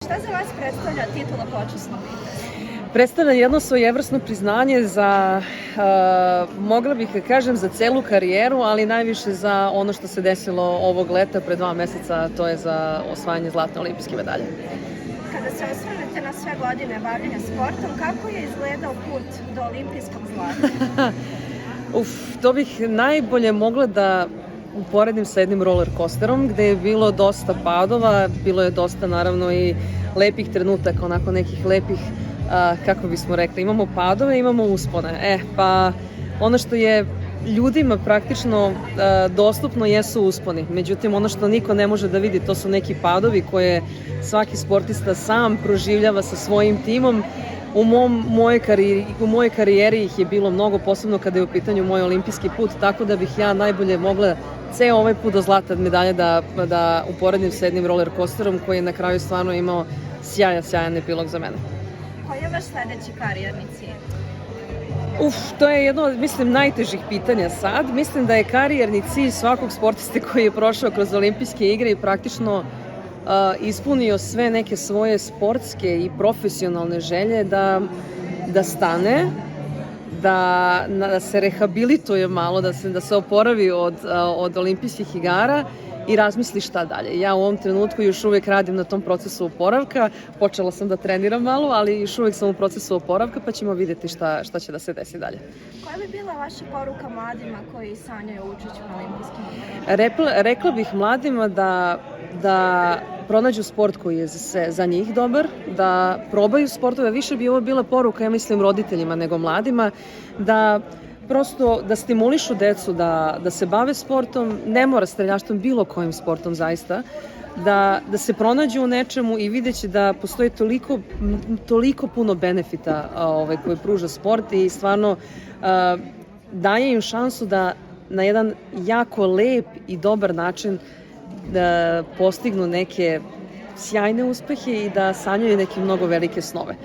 Šta za vas predstavlja titula počasnog viteza? Predstavlja jedno svojevrsno priznanje za, mogla bih da kažem, za celu karijeru, ali najviše za ono što se desilo ovog leta pre 2 meseca, to je za osvajanje zlatne olimpijske medalje. Kada se osvrnete na sve godine bavljenja sportom, kako je izgledao put do olimpijskog zlata? To bih najbolje mogla da uporedim sa jednim roller coasterom gde je bilo dosta padova, bilo je dosta naravno i lepih trenutaka, onako nekih lepih, kako bismo rekli, imamo padove, imamo uspone. Pa ono što je ljudima praktično dostupno jesu usponi. Međutim, ono što niko ne može da vidi, to su neki padovi koje svaki sportista sam proživljava sa svojim timom. U mojoj karijeri ih je bilo mnogo, posebno kada je u pitanju moj olimpijski put, tako da bih ja najbolje mogla ceo ovaj put do zlata medalje da uporedim sa jednim roller coasterom koji je na kraju stvarno imao sjajan epilog za mene. Koji je vaš sledeći karijerni cilj? To je jedno od, mislim, najtežih pitanja sad. Mislim da je karijerni cilj svakog sportiste koji je prošao kroz olimpijske igre i praktično ispunio sve neke svoje sportske i profesionalne želje da stane, da se rehabilituje malo, da se oporavi od olimpijskih igara i razmisli šta dalje. Ja u ovom trenutku još uvek radim na tom procesu oporavka, počela sam da treniram malo, ali još uvek sam u procesu oporavka, pa ćemo videti šta će da se desi dalje. Koja bi bila vaša poruka mladima koji sanjaju učešću na olimpijskim igrama? Rekla bih mladima da pronađu sport koji je za njih dobar, da probaju sportove. Više bi ovo bila poruka, ja mislim, roditeljima nego mladima, da prosto da stimulišu decu da se bave sportom, ne mora streljaštvom, bilo kojim sportom zaista, da se pronađu u nečemu i videći da postoji toliko puno benefita koje pruža sport i stvarno daje im šansu da na jedan jako lep i dobar način da postignu neke sjajne uspehe i da sanjaju neke mnogo velike snove.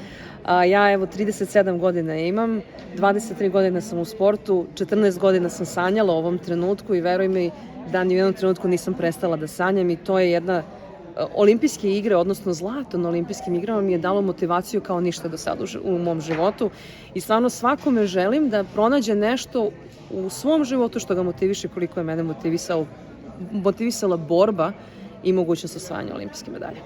Ja 37 godina imam, 23 godine sam u sportu, 14 godina sam sanjala u ovom trenutku i veruj mi da ni u jednom trenutku nisam prestala da sanjam i to je jedna olimpijske igre, odnosno zlato na olimpijskim igrama mi je dalo motivaciju kao ništa do sada u mom životu i stvarno svakome želim da pronađe nešto u svom životu što ga motiviše koliko je mene motivisala borba i mogućnost osvajanja olimpijske medalje.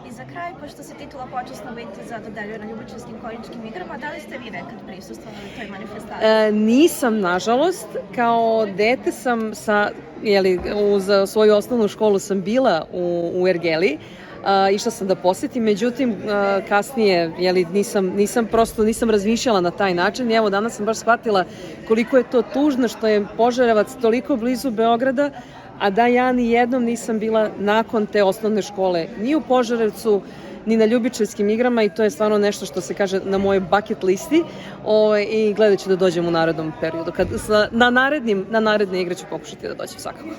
I za kraj, pošto se titula počasnog viteza dodeljuje na Ljubičanskim konjičkim igrama, da li ste vi nekad prisustvovali toj manifestaciji? Nisam, nažalost. Kao dete sam uz svoju osnovnu školu sam bila u Ergeli. Išla sam da posetim, međutim kasnije nisam razmišljala na taj način i evo danas sam baš shvatila koliko je to tužno što je Požarevac toliko blizu Beograda, a da ja ni jednom nisam bila nakon te osnovne škole ni u Požarevcu, ni na Ljubičanskim igrama i to je stvarno nešto što se kaže na mojoj bucket listi i gledat ću da dođem u narednom periodu. Na naredne igre ću pokušati da dođem svakako.